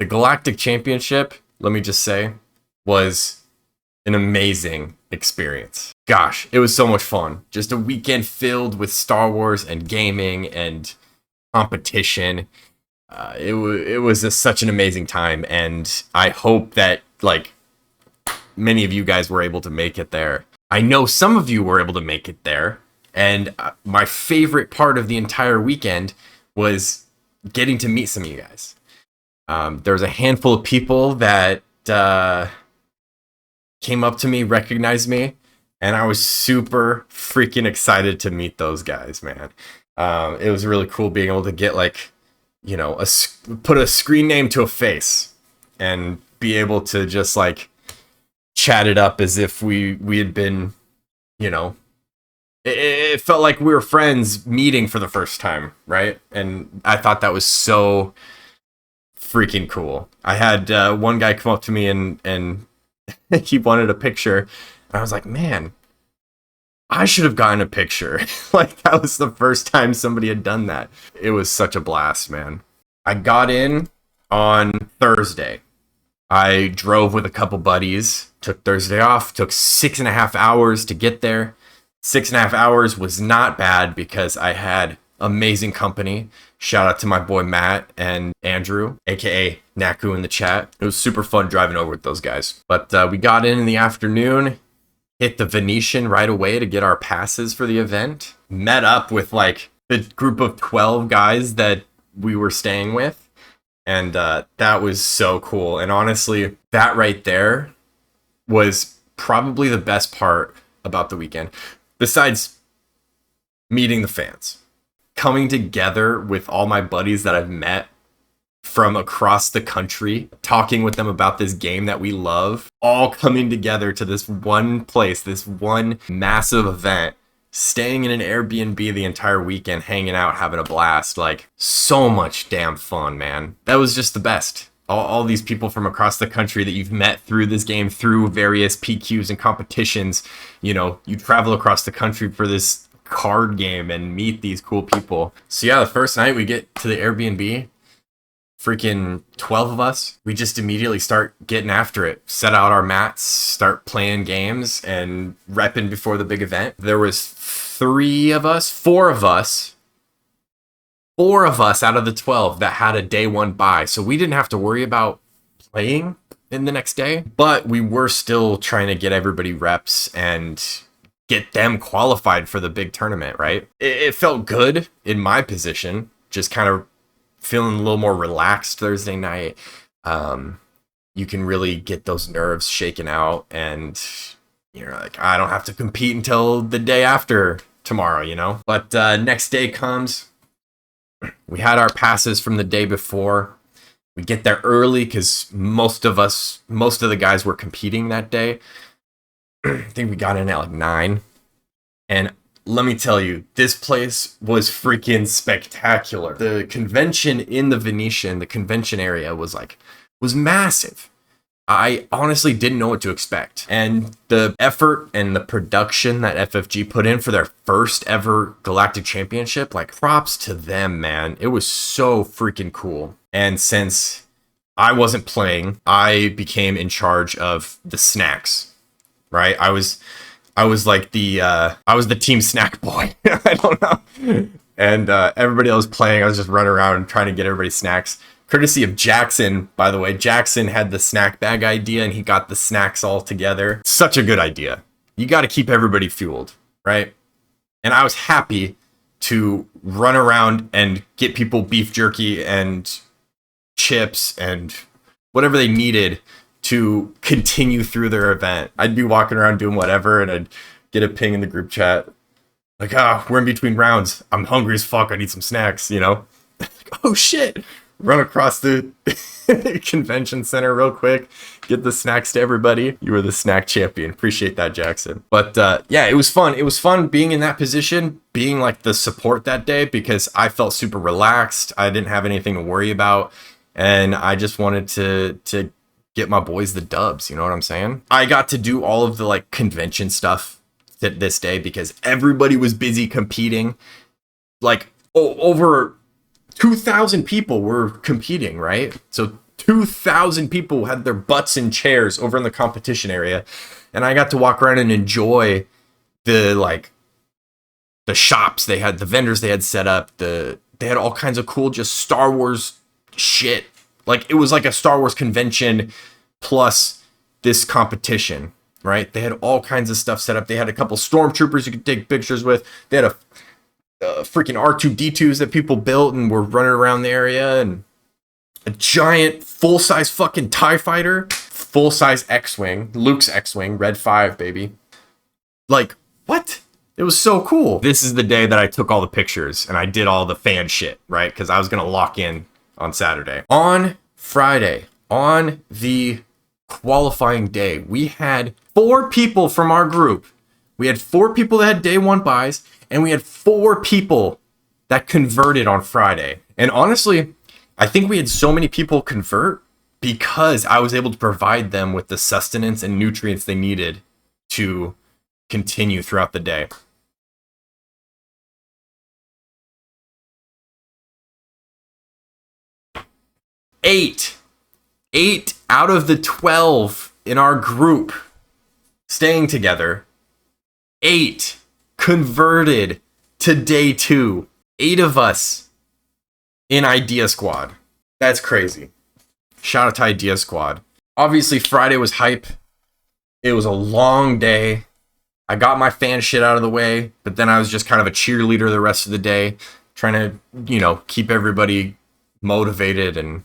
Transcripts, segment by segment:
The Galactic Championship, let me just say, was an amazing experience. Gosh, it was so much fun. Just a weekend filled with Star Wars and gaming and competition. It was such an amazing time, and I hope that like many of you guys were able to make it there. I know some of you were able to make it there, and my favorite part of the entire weekend was getting to meet some of you guys. There was a handful of people that came up to me, recognized me, and I was super freaking excited to meet those guys, man. It was really cool being able to get like, you know, put a screen name to a face and be able to just like chat it up as if we had been, you know, it felt like we were friends meeting for the first time, right? And I thought that was so freaking cool. I had one guy come up to me and he wanted a picture, and I was like, man, I should have gotten a picture. Like, that was the first time somebody had done that. It was such a blast, man. I got in on Thursday. I drove with a couple buddies, took Thursday off, took 6.5 hours to get there. 6.5 hours was not bad because I had amazing company. Shout out to my boy Matt and Andrew, aka Naku, in the chat. It was super fun driving over with those guys. But we got in the afternoon, hit the Venetian right away to get our passes for the event. Met up with like the group of 12 guys that we were staying with. And that was so cool. And honestly, that right there was probably the best part about the weekend. Besides meeting the fans. Coming together with all my buddies that I've met from across the country, talking with them about this game that we love, all coming together to this one place, this one massive event, staying in an Airbnb the entire weekend, hanging out, having a blast. Like, so much damn fun, man. That was just the best. All these people from across the country that you've met through this game, through various PQs and competitions. You know, you travel across the country for this card game and meet these cool people. So yeah, the first night we get to the Airbnb, freaking 12 of us, we just immediately start getting after it, set out our mats, start playing games and repping before the big event. There was four of us out of the 12 that had a day one buy, so we didn't have to worry about playing in the next day, but we were still trying to get everybody reps and get them qualified for the big tournament, right? It felt good in my position, just kind of feeling a little more relaxed Thursday night. You can really get those nerves shaken out, and you're like, I don't have to compete until the day after tomorrow, you know? But next day comes, we had our passes from the day before. We get there early because most of the guys were competing that day. I think we got in at like 9. And let me tell you, this place was freaking spectacular. The convention in the Venetian, the convention area was massive. I honestly didn't know what to expect. And the effort and the production that FFG put in for their first ever Galactic Championship, like, props to them, man. It was so freaking cool. And since I wasn't playing, I became in charge of the snacks. Right, I was like I was the team snack boy. I don't know. And everybody else playing, I was just running around and trying to get everybody snacks. Courtesy of Jackson, by the way. Jackson had the snack bag idea, and he got the snacks all together. Such a good idea. You got to keep everybody fueled, right? And I was happy to run around and get people beef jerky and chips and whatever they needed to continue through their event. I'd be walking around doing whatever, and I'd get a ping in the group chat like, we're in between rounds, I'm hungry as fuck, I need some snacks, you know? Like, oh shit, run across the convention center real quick, get the snacks to everybody. You were the snack champion. Appreciate that, Jackson. But yeah, it was fun. It was fun being in that position, being like the support that day, because I felt super relaxed. I didn't have anything to worry about, and I just wanted to get my boys the dubs, you know what I'm saying? I got to do all of the like convention stuff this day because everybody was busy competing. Like over 2,000 people were competing, right? So 2,000 people had their butts in chairs over in the competition area, and I got to walk around and enjoy the shops they had, the vendors they had set up. They had all kinds of cool just Star Wars shit. Like, it was like a Star Wars convention plus this competition, right? They had all kinds of stuff set up. They had a couple stormtroopers you could take pictures with. They had a freaking R2-D2s that people built and were running around the area, and a giant full-size fucking TIE fighter, full-size X-Wing, Luke's X-Wing, Red 5, baby. Like, what? It was so cool. This is the day that I took all the pictures and I did all the fan shit, right? Because I was going to lock in on Saturday. On Friday, on the qualifying day, we had 4 people from our group. We had 4 people that had day 1 buys, and we had 4 people that converted on Friday. And honestly, I think we had so many people convert because I was able to provide them with the sustenance and nutrients they needed to continue throughout the day. Eight out of the 12 in our group staying together, 8 converted to day 2. 8 of us in Idea Squad. That's crazy. Shout out to Idea Squad. Obviously, Friday was hype. It was a long day. I got my fan shit out of the way, but then I was just kind of a cheerleader the rest of the day, trying to, keep everybody motivated and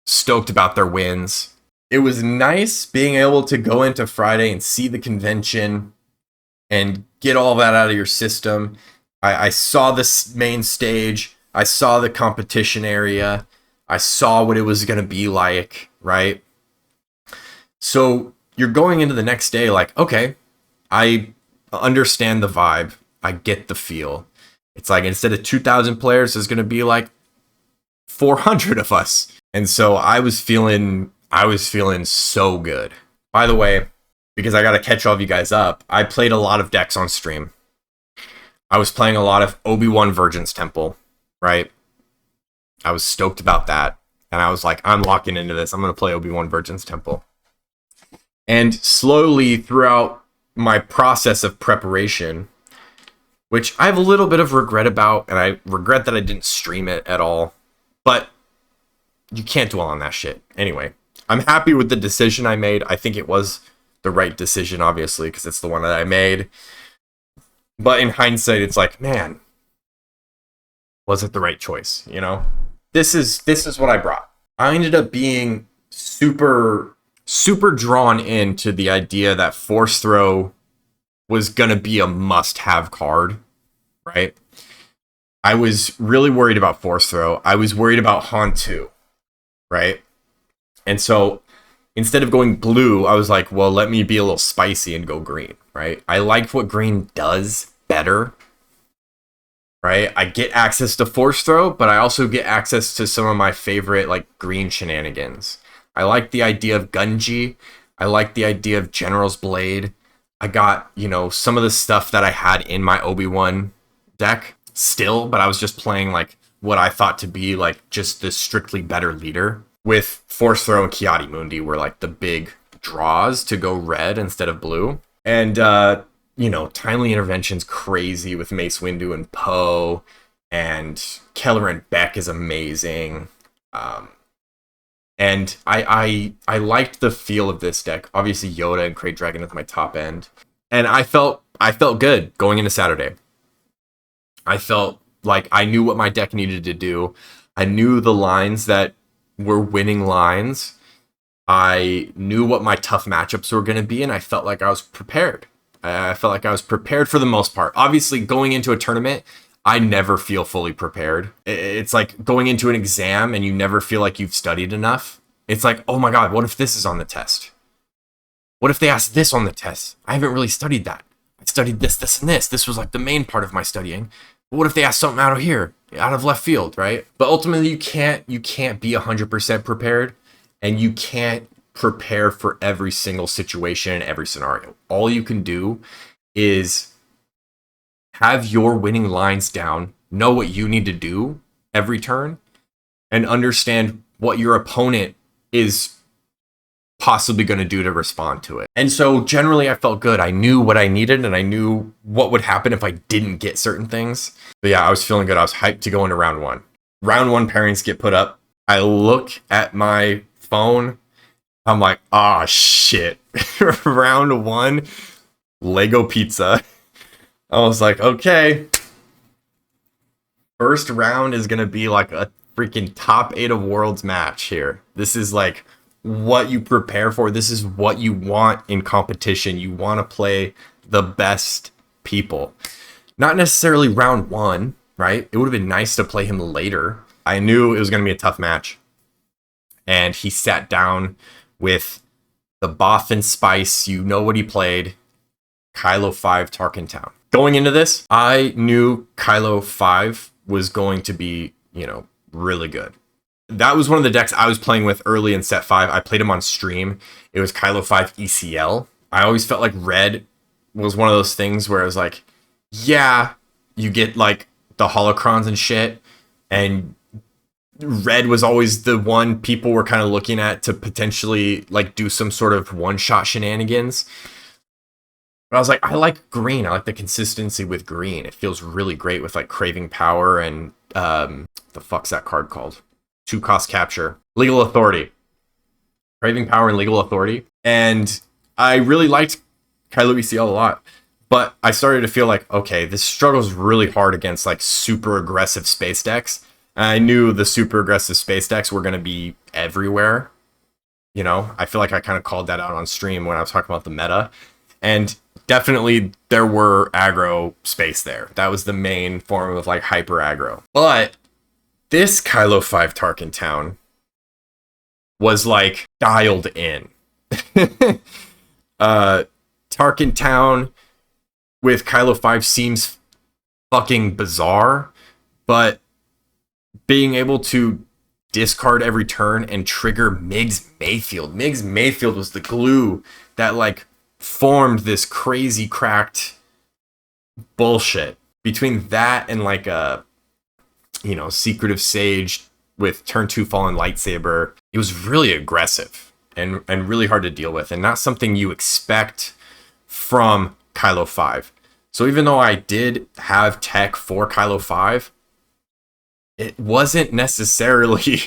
stoked about their wins. It was nice being able to go into Friday and see the convention and get all that out of your system. I saw this main stage. I saw the competition area. I saw what it was going to be like, right? So you're going into the next day like, okay, I understand the vibe. I get the feel. It's like, instead of 2,000 players, there's going to be like 400 of us. And so I was feeling so good. By the way, because I got to catch all of you guys up, I played a lot of decks on stream. I was playing a lot of Obi-Wan Virgin's Temple, right? I was stoked about that. And I was like, I'm locking into this. I'm going to play Obi-Wan Virgin's Temple. And slowly throughout my process of preparation, which I have a little bit of regret about, and I regret that I didn't stream it at all, but you can't dwell on that shit. Anyway, I'm happy with the decision I made. I think it was the right decision, obviously, because it's the one that I made. But in hindsight, it's like, man, was it the right choice? This is what I brought. I ended up being super drawn into the idea that Force Throw was going to be a must-have card, right? I was really worried about Force Throw. I was worried about Han 2, right? And so instead of going blue, I was like, well, let me be a little spicy and go green, right? I liked what green does better, right? I get access to Force Throw, but I also get access to some of my favorite green shenanigans. I like the idea of Gunji. I like the idea of General's Blade. I got, some of the stuff that I had in my Obi-Wan deck still, but I was just playing what I thought to be just the strictly better leader. With Force Throw and Kiadi Mundi were the big draws to go red instead of blue. And, Timely Intervention's crazy with Mace Windu and Poe, and Keller and Beck is amazing. And I liked the feel of this deck. Obviously Yoda and Krayt Dragon at my top end. And I felt good going into Saturday. I felt like I knew what my deck needed to do. I knew the lines that were winning lines. I knew what my tough matchups were going to be, and I felt like I was prepared. I felt like I was prepared for the most part. Obviously, going into a tournament, I never feel fully prepared. It's like going into an exam and you never feel like you've studied enough. It's like, oh my God, what if this is on the test? What if they ask this on the test? I haven't really studied that. I studied this, this, and this. This was the main part of my studying. But what if they ask something out of here, out of left field, right? But ultimately, you can't be 100% prepared, and you can't prepare for every single situation and every scenario. All you can do is have your winning lines down, know what you need to do every turn, and understand what your opponent is possibly going to do to respond to it. And so generally I felt good. I knew what I needed and I knew what would happen if I didn't get certain things. But yeah, I was feeling good. I was hyped to go into round one. Round one pairings get put up. I look at my phone. I'm like, ah, shit. Round one, Lego pizza. I was like, okay. First round is going to be like a freaking top 8 of worlds match here. This is like what you prepare for. This is what you want in competition. You want to play the best people. Not necessarily round one, right? It would have been nice to play him later. I knew it was going to be a tough match. And he sat down with the Boff and Spice. You know what he played. Kylo 5 Tarkin Town. Going into this, I knew Kylo 5 was going to be, really good. That was one of the decks I was playing with early in set 5. I played him on stream. It was Kylo 5 ECL. I always felt like red was one of those things where I was like, yeah, you get like the holocrons and shit, and red was always the one people were kind of looking at to potentially like do some sort of one-shot shenanigans. But I was like, I like green. I like the consistency with green. It feels really great with like Craving Power and the fuck's that card called? 2-cost capture. Legal Authority. Craving Power and Legal Authority. And I really liked Kylo ECL a lot. But I started to feel like, okay, this struggles really hard against like super aggressive space decks. And I knew the super aggressive space decks were going to be everywhere. I feel like I kind of called that out on stream when I was talking about the meta. And definitely there were aggro space there. That was the main form of like hyper aggro. But this Kylo 5 Tarkin Town was like dialed in. Tarkin Town with Kylo 5 seems fucking bizarre, but being able to discard every turn and trigger Migs Mayfield. Migs Mayfield was the glue that like formed this crazy cracked bullshit. Between that and like a Secretive Sage with turn 2 Fallen Lightsaber, it was really aggressive and really hard to deal with, and not something you expect from Kylo 5. So even though I did have tech for Kylo 5, it wasn't necessarily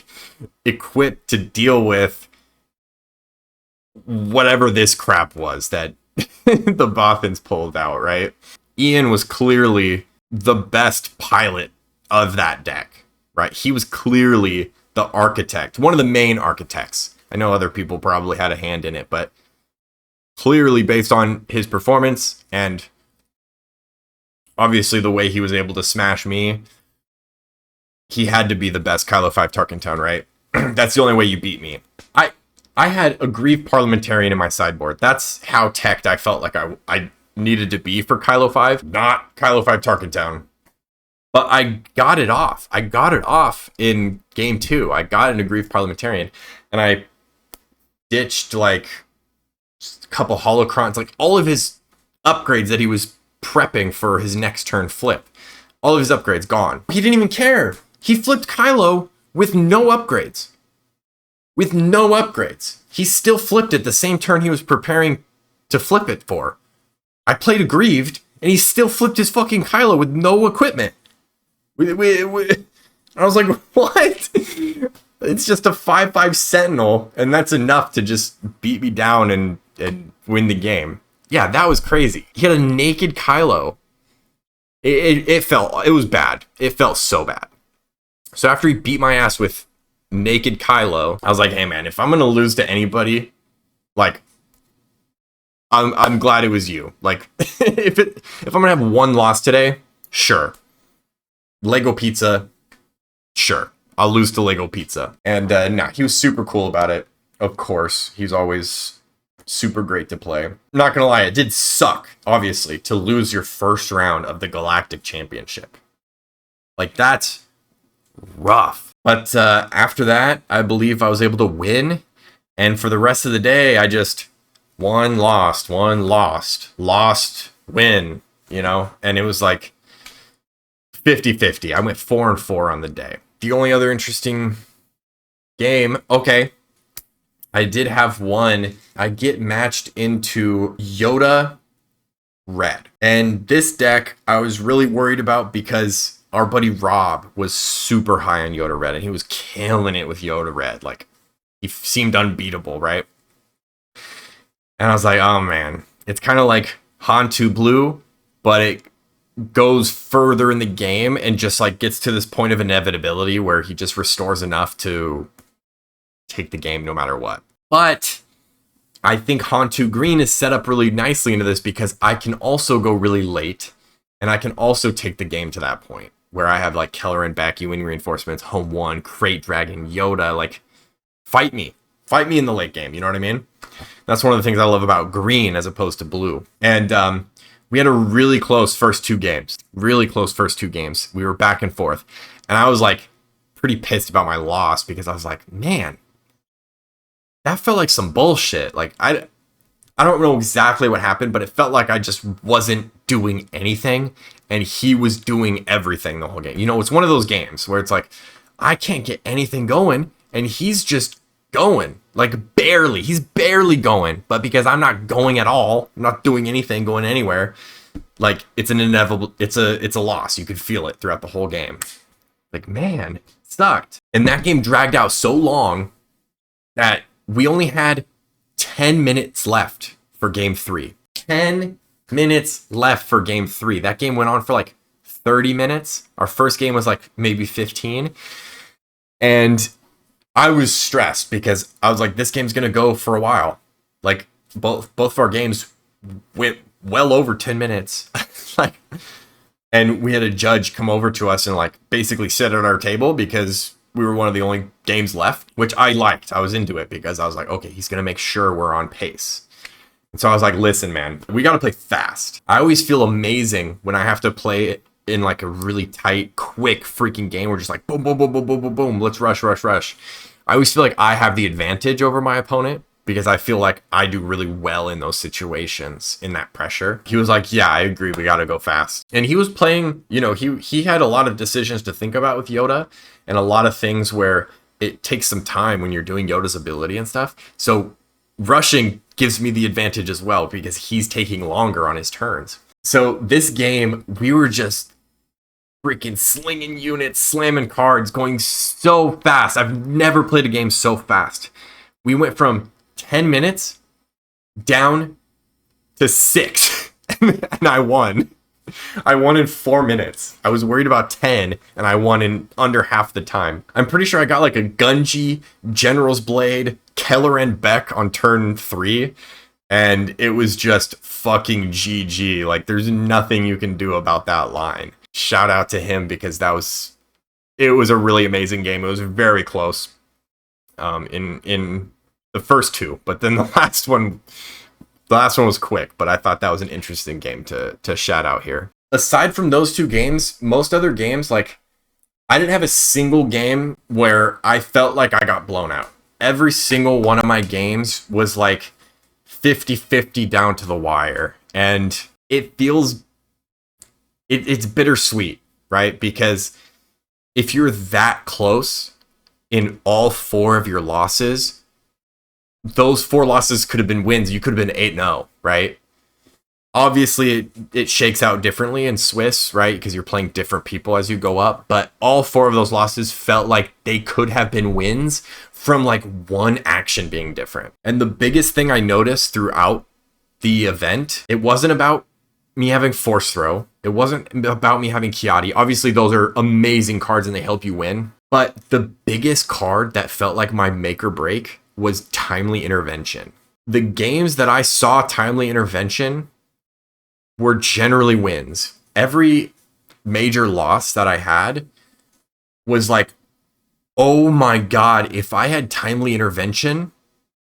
equipped to deal with whatever this crap was that the Boffins pulled out, right? Ian was clearly the best pilot of that deck, right? He was clearly the architect, one of the main architects. I know other people probably had a hand in it, but clearly based on his performance and obviously the way he was able to smash me, he had to be the best Kylo 5 Tarkin Town, right? That's the only way you beat me. I had a Grieve Parliamentarian in my sideboard. That's how teched I felt like I needed to be for Kylo 5, not Kylo 5 Tarkin Town. But I got it off. I got it off in game 2. I got an Grieve Parliamentarian, and I ditched like a couple holocrons, like all of his upgrades that he was prepping for his next turn flip. All of his upgrades gone. He didn't even care. He flipped Kylo with no upgrades. With no upgrades. He still flipped it the same turn he was preparing to flip it for. I played Aggrieved, and he still flipped his fucking Kylo with no equipment. I was like, what? It's just a 5/5 Sentinel, and that's enough to just beat me down and win the game. Yeah, that was crazy. He had a naked Kylo. It was bad. It felt so bad. So after he beat my ass with naked Kylo, I was like, hey man, if I'm gonna lose to anybody, like, I'm glad it was you. Like, if I'm gonna have one loss today, sure. Lego Pizza, sure. I'll lose to Lego Pizza. And he was super cool about it. Of course, he's always super great to play. I'm not gonna lie, it did suck, obviously, to lose your first round of the Galactic Championship. Like, that's rough. But after that, I believe I was able to win. And for the rest of the day, I just won, lost, win, And it was like 50-50. I went 4-4 on the day. The only other interesting game, okay, I did have one. I get matched into Yoda red. And this deck I was really worried about because our buddy Rob was super high on Yoda red and he was killing it with Yoda red. Like, he seemed unbeatable, right? And I was like, oh man, it's kind of like Hantu blue, but it goes further in the game and just like gets to this point of inevitability where he just restores enough to take the game no matter what. But I think Hantu green is set up really nicely into this because I can also go really late and I can also take the game to that point where I have like Keller and Becky, wing reinforcements, home one, crate dragon, Yoda, like fight me in the late game. You know what I mean? That's one of the things I love about green as opposed to blue. And we had a really close first two games. We were back and forth. And I was like pretty pissed about my loss because I was like, man, that felt like some bullshit. Like, I don't know exactly what happened, but it felt like I just wasn't doing anything and he was doing everything the whole game. You know, it's one of those games where it's like, I can't get anything going and he's just going, like barely. He's barely going, but because I'm not going at all, I'm not doing anything, going anywhere, like it's an inevitable, it's a loss. You could feel it throughout the whole game. Like, man, it sucked. And that game dragged out so long that we only had 10 minutes left for game 3. 10 minutes left for game 3. That game went on for like 30 minutes. Our first game was like maybe 15. And I was stressed because I was like, this game's going to go for a while. Like both of our games went well over 10 minutes. Like, and we had a judge come over to us and like basically sit at our table because we were one of the only games left, which I liked. I was into it because I was like, okay, he's going to make sure we're on pace. And so I was like, listen, man, we got to play fast. I always feel amazing when I have to play in like a really tight, quick freaking game. We're just like, boom, boom, boom, boom, boom, boom, boom. Let's rush. I always feel like I have the advantage over my opponent because I feel like I do really well in those situations, in that pressure. He was like, yeah, I agree. We got to go fast. And he was playing, you know, he had a lot of decisions to think about with Yoda and a lot of things where it takes some time when you're doing Yoda's ability and stuff. So rushing gives me the advantage as well because he's taking longer on his turns. So this game, we were just freaking slinging units, slamming cards, going so fast. I've never played a game so fast. We went from 10 minutes down to 6 and I won. I won in 4 minutes. I was worried about 10 and I won in under half the time. I'm pretty sure I got like a Gunji, General's Blade, Keller and Beck on turn 3 and it was just fucking GG. Like, there's nothing you can do about that line. Shout out to him because it was a really amazing game. It was very close in the first two, but then the last one was quick, but I thought that was an interesting game to shout out here. Aside from those two games, most other games, like, I didn't have a single game where I felt like I got blown out. Every single one of my games was like 50-50 down to the wire. And it feels, it's bittersweet, right? Because if you're that close in all 4 of your losses, those 4 losses could have been wins. You could have been 8-0, right? Obviously, it shakes out differently in Swiss, right? Because you're playing different people as you go up. But all 4 of those losses felt like they could have been wins from like one action being different. And the biggest thing I noticed throughout the event, it wasn't about me having Force Throw. It wasn't about me having Chiati. Obviously, those are amazing cards and they help you win. But the biggest card that felt like my make or break was Timely Intervention. The games that I saw Timely Intervention were generally wins. Every major loss that I had was like, oh my god, if I had Timely Intervention,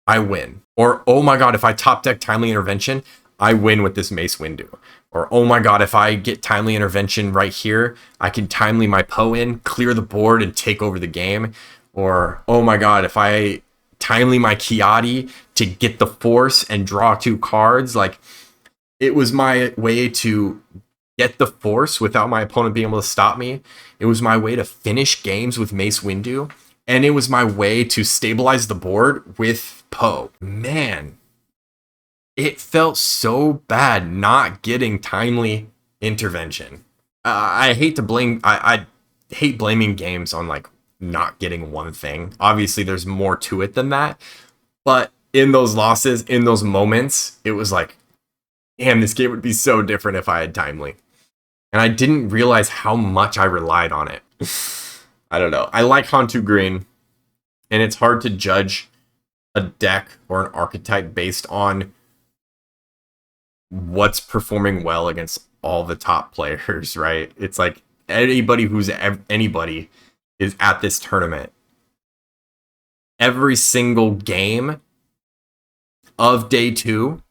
I win. Or, oh my god, if I top deck Timely Intervention, I win with this Mace Windu. Or, oh my god, if I get Timely Intervention right here, I can timely my Poe in, clear the board, and take over the game. Or, oh my god, if I timely my Chiati to get the Force and draw 2 cards, like, it was my way to get the Force without my opponent being able to stop me. It was my way to finish games with Mace Windu. And it was my way to stabilize the board with Poe. Man, it felt so bad not getting timely intervention. I hate to blame, I hate blaming games on like not getting one thing. Obviously, there's more to it than that. But in those losses, in those moments, it was like, damn, this game would be so different if I had timely. And I didn't realize how much I relied on it. I don't know. I like Hantu Green, and it's hard to judge a deck or an archetype based on what's performing well against all the top players, right? It's like anybody who's anybody is at this tournament. Every single game of day 2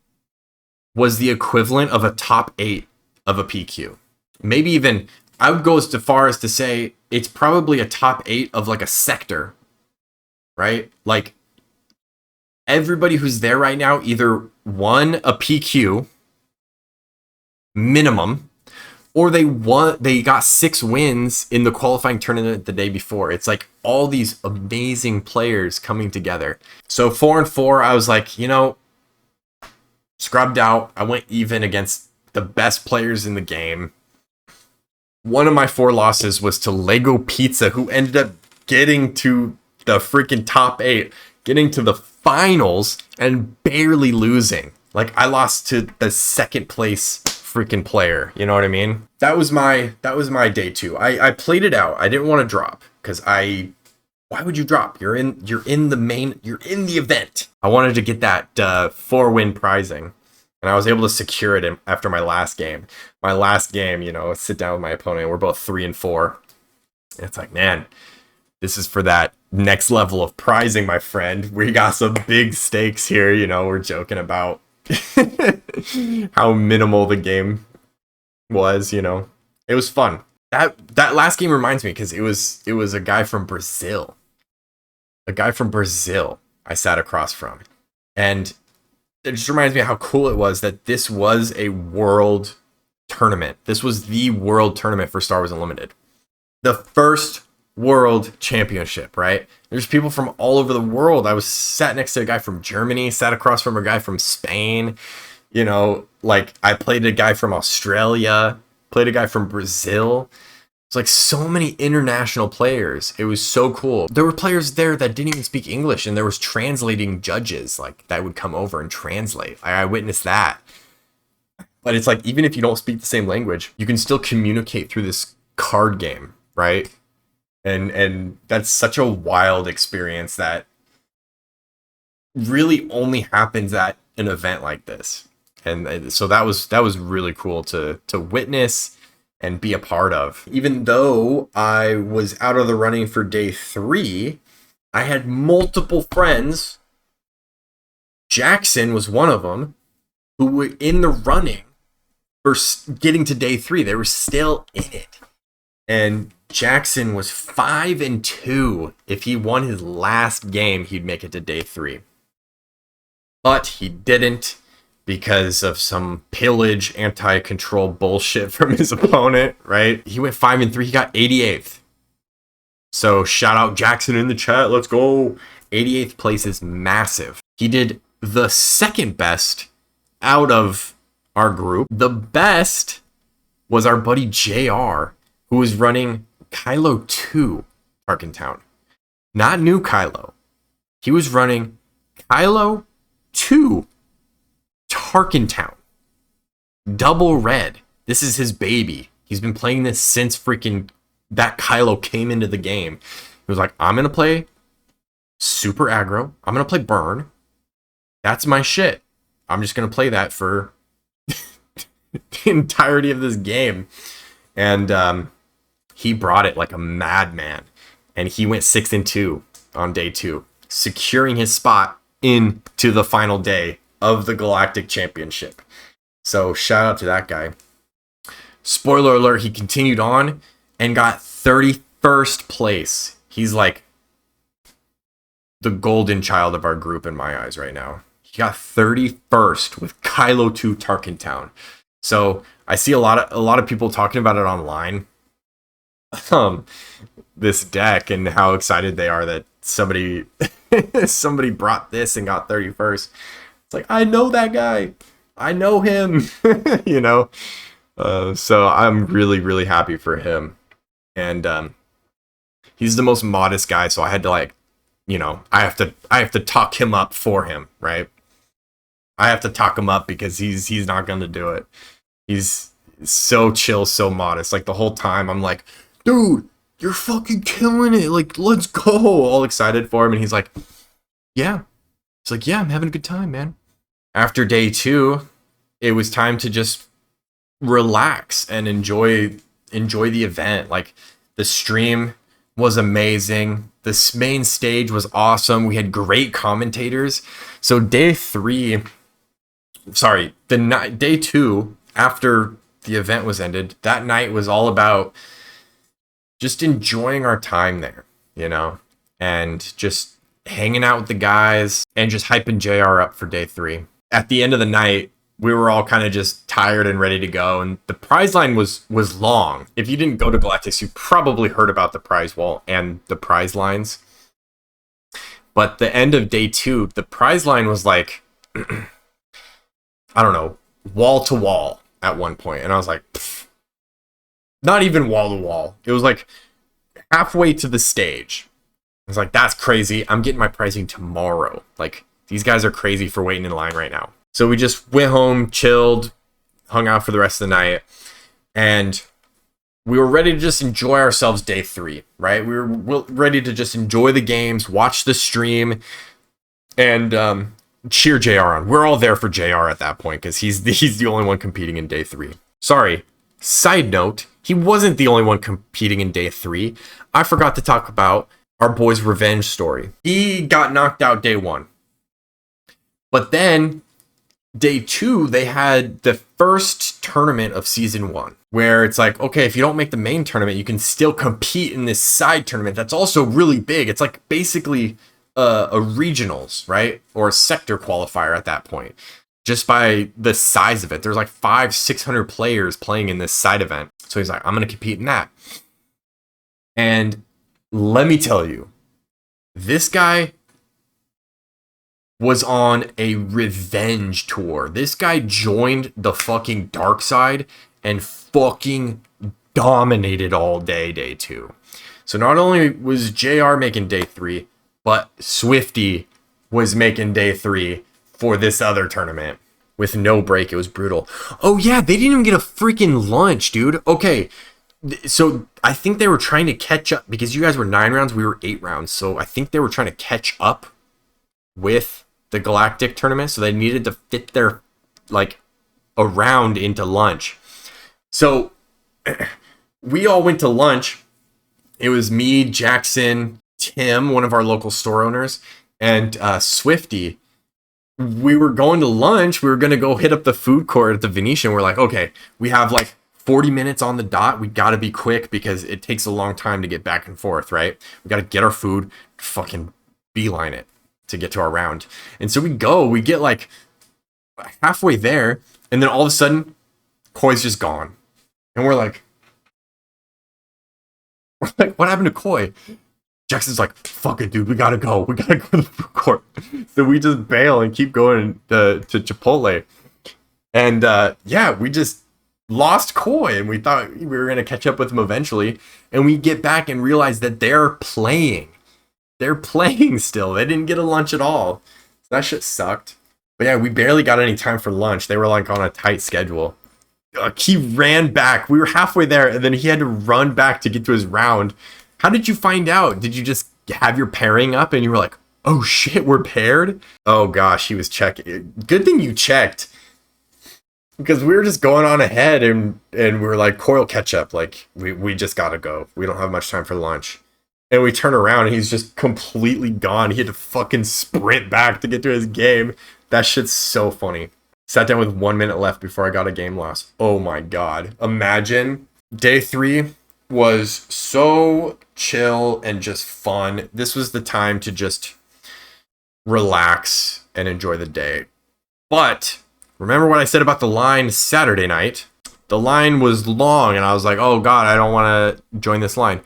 was the equivalent of a top 8 of a PQ. Maybe even, I would go as far as to say it's probably a top 8 of like a sector, right? Like everybody who's there right now either won a PQ minimum, or they got 6 wins in the qualifying tournament the day before. It's like all these amazing players coming together. So 4-4, I was like, scrubbed out. I went even against the best players in the game. One of my 4 losses was to Lego Pizza, who ended up getting to the freaking top 8, getting to the finals and barely losing. Like I lost to the second place freaking player, you know what I mean? That was my day 2. I played it out. I didn't want to drop because why would you drop? You're in the event. I wanted to get that 4-win prizing, and I was able to secure it after my last game. My last game, sit down with my opponent. We're both 3-4. And it's like, man, this is for that next level of prizing, my friend. We got some big stakes here. We're joking about how minimal the game was. It was fun. That last game reminds me because it was a guy from Brazil. A guy from Brazil I sat across from. And it just reminds me of how cool it was that this was a world tournament. This was the world tournament for Star Wars Unlimited. The first world championship, right? There's people from all over the world. I was sat next to a guy from Germany, sat across from a guy from Spain. Like I played a guy from Australia, played a guy from Brazil. It's like so many international players. It was so cool. There were players there that didn't even speak English, and there was translating judges like that would come over and translate. I witnessed that. But it's like, even if you don't speak the same language, you can still communicate through this card game, right? And that's such a wild experience that really only happens at an event like this. And so that was really cool to witness and be a part of. Even though I was out of the running for day 3, I had multiple friends. Jackson was one of them who were in the running for getting to day 3. They were still in it. And Jackson was 5-2. If he won his last game, he'd make it to day 3. But he didn't because of some pillage, anti-control bullshit from his opponent, right? He went 5-3. He got 88th. So shout out Jackson in the chat. Let's go. 88th place is massive. He did the second best out of our group. The best was our buddy JR, who was running Kylo 2 Tarkin Town. Not new Kylo. He was running Kylo 2 Tarkin Town. Double red. This is his baby. He's been playing this since freaking that Kylo came into the game. He was like, I'm going to play super aggro. I'm going to play burn. That's my shit. I'm just going to play that for the entirety of this game. And he brought it like a madman. And he went 6-2 on day 2, securing his spot into the final day of the Galactic Championship. So shout out to that guy. Spoiler alert, he continued on and got 31st place. He's like the golden child of our group in my eyes right now. He got 31st with Kylo 2 Tarkin Town. So I see a lot of people talking about it online. this deck and how excited they are that somebody somebody brought this and got 31st. It's like, I know that guy. I know him. You know? So I'm really, really happy for him. And he's the most modest guy, so I had to like, you know, I have to talk him up for him, right? I have to talk him up because he's not going to do it. He's so chill, so modest. Like the whole time I'm like, dude, you're fucking killing it. Like, let's go. All excited for him. And he's like, yeah. It's like, yeah, I'm having a good time, man. After day 2, it was time to just relax and enjoy the event. Like the stream was amazing. The main stage was awesome. We had great commentators. So day 2, after the event was ended, that night was all about just enjoying our time there, you know, and just hanging out with the guys and just hyping JR up for day 3. At the end of the night, we were all kind of just tired and ready to go, and the prize line was long. If you didn't go to Galactics, you probably heard about the prize wall and the prize lines. But the end of day 2, the prize line was like, I don't know, wall to wall at one point. And I was like, pfft. Not even wall to wall. It was like halfway to the stage. I was like, that's crazy. I'm getting my pricing tomorrow. Like, these guys are crazy for waiting in line right now. So we just went home, chilled, hung out for the rest of the night, and we were ready to just enjoy ourselves day 3, right? We were ready to just enjoy the games, watch the stream, and cheer JR on. We're all there for JR at that point because he's the only one competing in day 3. Sorry, side note, he wasn't the only one competing in day 3. I forgot to talk about our boy's revenge story. He got knocked out day 1. But then day 2, they had the first tournament of season 1, where it's like, okay, if you don't make the main tournament, you can still compete in this side tournament that's also really big. It's like basically a regionals, right? Or a sector qualifier at that point, just by the size of it. There's like 500-600 players playing in this side event. So he's like, I'm going to compete in that. And let me tell you, this guy was on a revenge tour. This guy joined the fucking dark side and fucking dominated all day 2. So not only was JR making day 3, but Swifty was making day 3 for this other tournament with no break. It was brutal. Oh yeah, they didn't even get a freaking lunch, dude. Okay, so I think they were trying to catch up because you guys were 9 rounds, we were 8 rounds. So I think they were trying to catch up with the Galactic tournament, so they needed to fit their like a round into lunch. So we all went to lunch. It was me, Jackson, Tim, one of our local store owners, and Swifty. We were going to lunch. We were going to go hit up the food court at the Venetian. We're like, okay, we have like 40 minutes on the dot. We got to be quick because it takes a long time to get back and forth, right? We got to get our food, fucking beeline it to get to our round. And so we get like halfway there, and then all of a sudden, Koi's just gone. And we're like, what happened to Koi? Jackson's like, fuck it, dude, we gotta go. We gotta go to the food court. So we just bail and keep going to Chipotle. And yeah, we just lost Koi, and we thought we were gonna catch up with him eventually. And we get back and realize that they're playing. They're playing still. They didn't get a lunch at all. So that shit sucked. But yeah, we barely got any time for lunch. They were like on a tight schedule. He ran back. We were halfway there, and then he had to run back to get to his round. How did you find out? Did you just have your pairing up and you were like, oh shit, we're paired? Oh gosh, he was checking. Good thing you checked. Because we were just going on ahead and we were like, Coil catch up. Like, we just gotta go. We don't have much time for lunch. And we turn around and he's just completely gone. He had to fucking sprint back to get to his game. That shit's so funny. Sat down with 1 minute left before I got a game loss. Oh my god. Imagine. Day 3 was so chill and just fun. This was the time to just relax and enjoy the day. But remember what I said about the line Saturday night? The line was long and I was like, oh god, I don't want to join this line.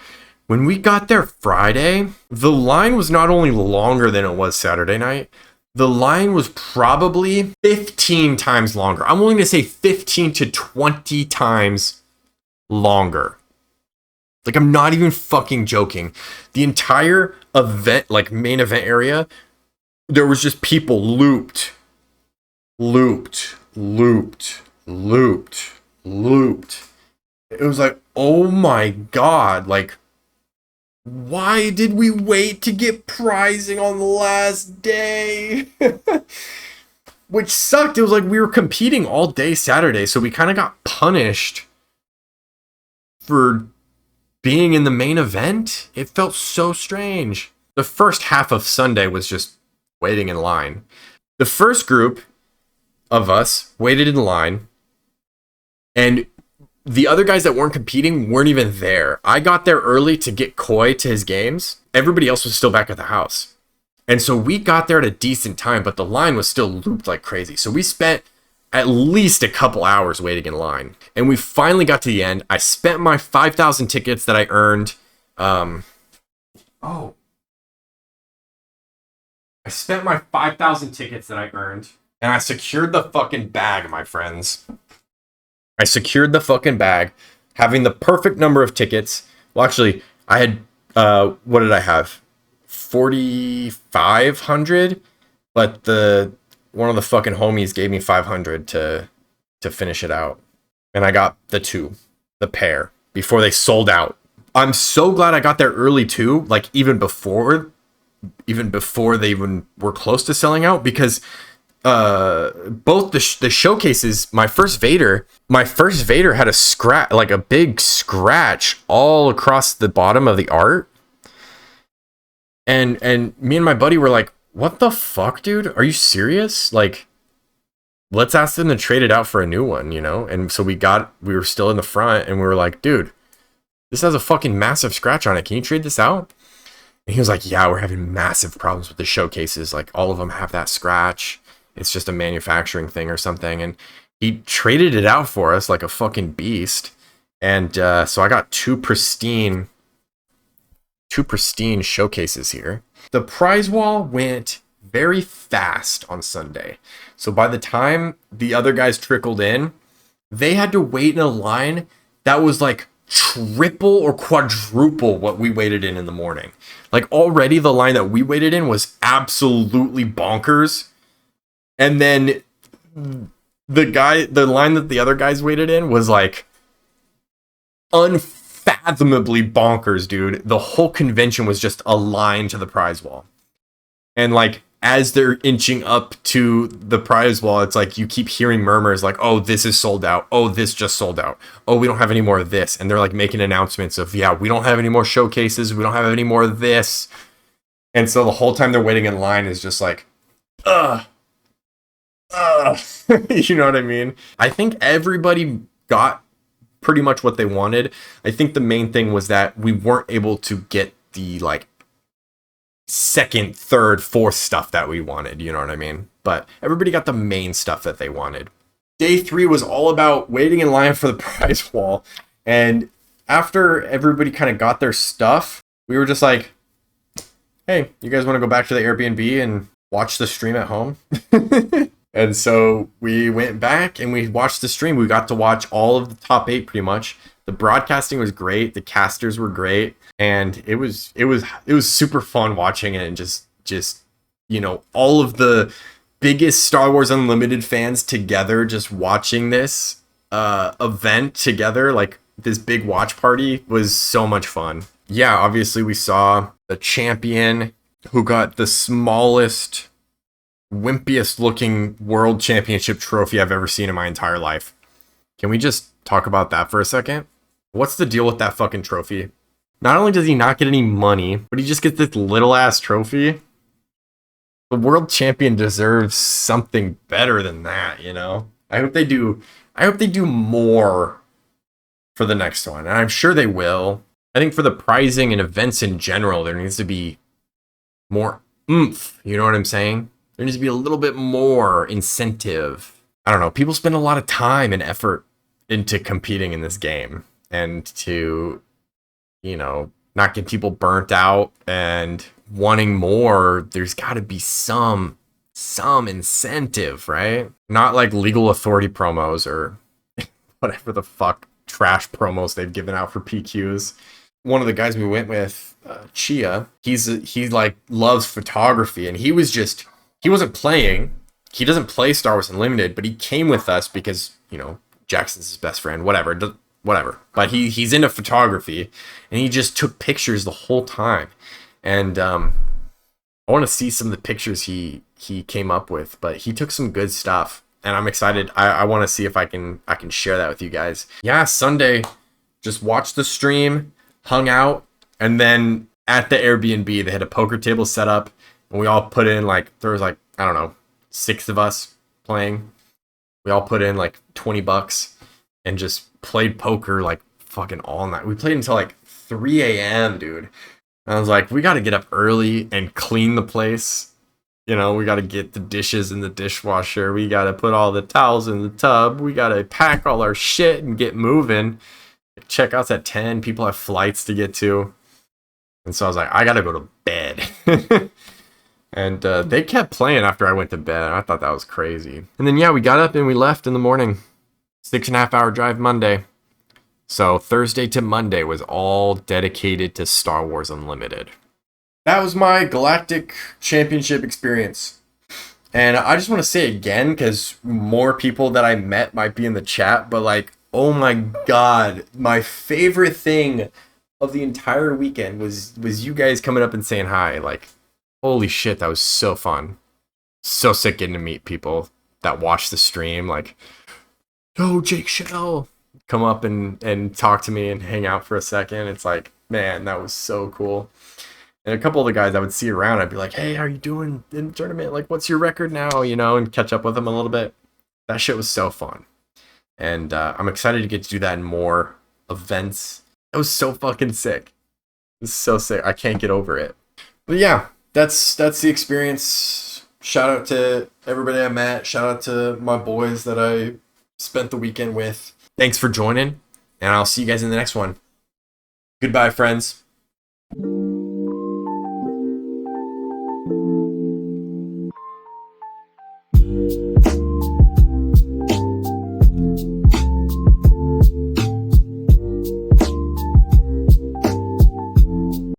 When we got there Friday, the line was not only longer than it was Saturday night, the line was probably 15 times longer. I'm willing to say 15 to 20 times longer. Like, I'm not even fucking joking. The entire event, like main event area, there was just people looped. It was like, oh my God, like, why did we wait to get prizing on the last day? Which sucked. It was like we were competing all day Saturday, so we kind of got punished for being in the main event. It felt so strange. The first half of Sunday was just waiting in line. The first group of us waited in line, and the other guys that weren't competing weren't even there. I got there early to get Koi to his games. Everybody else was still back at the house. And so we got there at a decent time, but the line was still looped like crazy. So we spent at least a couple hours waiting in line. And we finally got to the end. I spent my 5,000 tickets that I earned. I spent my 5,000 tickets that I earned. And I secured the fucking bag, my friends. I secured the fucking bag, having the perfect number of tickets. Well, actually, I had, what did I have? 4,500, but one of the fucking homies gave me 500 to finish it out. And I got the pair, before they sold out. I'm so glad I got there early too, like even before they even were close to selling out, because both the showcases, my first Vader had a scratch, like a big scratch all across the bottom of the art. And me and my buddy were like, what the fuck, dude? Are you serious? Like, let's ask them to trade it out for a new one, you know? And so we were still in the front, and we were like, dude, this has a fucking massive scratch on it. Can you trade this out? And he was like, yeah, we're having massive problems with the showcases. Like, all of them have that scratch. It's just a manufacturing thing or something. And he traded it out for us like a fucking beast. And so I got two pristine showcases here. The prize wall went very fast on Sunday. So by the time the other guys trickled in, they had to wait in a line that was like triple or quadruple what we waited in the morning. Like, already the line that we waited in was absolutely bonkers. And then the line that the other guys waited in was like unfathomably bonkers, dude. The whole convention was just a line to the prize wall. And like, as they're inching up to the prize wall, it's like you keep hearing murmurs like, oh, this is sold out. Oh, this just sold out. Oh, we don't have any more of this. And they're like making announcements of, yeah, we don't have any more showcases. We don't have any more of this. And so the whole time they're waiting in line is just like, you know what I mean? I think everybody got pretty much what they wanted. I think the main thing was that we weren't able to get the like second, third, fourth stuff that we wanted, you know what I mean? But everybody got the main stuff that they wanted. Day 3 was all about waiting in line for the prize wall. And after everybody kind of got their stuff, we were just like, hey, you guys want to go back to the Airbnb and watch the stream at home? And so we went back and we watched the stream. We got to watch all of the top 8 pretty much. The broadcasting was great. The casters were great. And it was super fun watching it, and just, you know, all of the biggest Star Wars Unlimited fans together, just watching this event together, like this big watch party, was so much fun. Yeah, obviously we saw the champion who got the smallest, wimpiest looking world championship trophy I've ever seen in my entire life. Can we just talk about that for a second? What's the deal with that fucking trophy? Not only does he not get any money, but he just gets this little ass trophy. The world champion deserves something better than that, you know? I hope they do more for the next one. And I'm sure they will. I think for the prizing and events in general, there needs to be more oomph. You know what I'm saying? There needs to be a little bit more incentive. I don't know. People spend a lot of time and effort into competing in this game, and to, you know, not get people burnt out and wanting more, there's got to be some incentive, right? Not like legal authority promos or whatever the fuck trash promos they've given out for PQs. One of the guys we went with, Chia, he like loves photography, and he wasn't playing. He doesn't play Star Wars Unlimited, but he came with us because, you know, Jackson's his best friend, whatever. But he's into photography, and he just took pictures the whole time. And I want to see some of the pictures he came up with, but he took some good stuff, and I'm excited. I want to see if I can share that with you guys. Yeah, Sunday, just watched the stream, hung out, and then at the Airbnb they had a poker table set up, and we all put in like, there was like, I don't know, 6 of us playing. We all put in like $20 and just played poker like fucking all night. We played until like 3 a.m., dude. And I was like, we got to get up early and clean the place. You know, we got to get the dishes in the dishwasher. We got to put all the towels in the tub. We got to pack all our shit and get moving. Checkout's at 10. People have flights to get to. And so I was like, I got to go to bed. And they kept playing after I went to bed. I thought that was crazy. And then, yeah, we got up and we left in the morning. 6.5 hour drive Monday. So Thursday to Monday was all dedicated to Star Wars Unlimited. That was my Galactic Championship experience. And I just want to say again, because more people that I met might be in the chat, but like, oh my God, my favorite thing of the entire weekend was you guys coming up and saying hi. Like, holy shit, that was so fun. So sick getting to meet people that watch the stream. Like, yo, Jake Shell, come up and talk to me and hang out for a second. It's like, man, that was so cool. And a couple of the guys I would see around, I'd be like, hey, how are you doing in the tournament? Like, what's your record now? You know, and catch up with them a little bit. That shit was so fun. And I'm excited to get to do that in more events. It was so fucking sick. It was so sick. I can't get over it. But yeah, that's the experience. Shout out to everybody I met. Shout out to my boys that I spent the weekend with. Thanks for joining, and I'll see you guys in the next one. Goodbye, friends.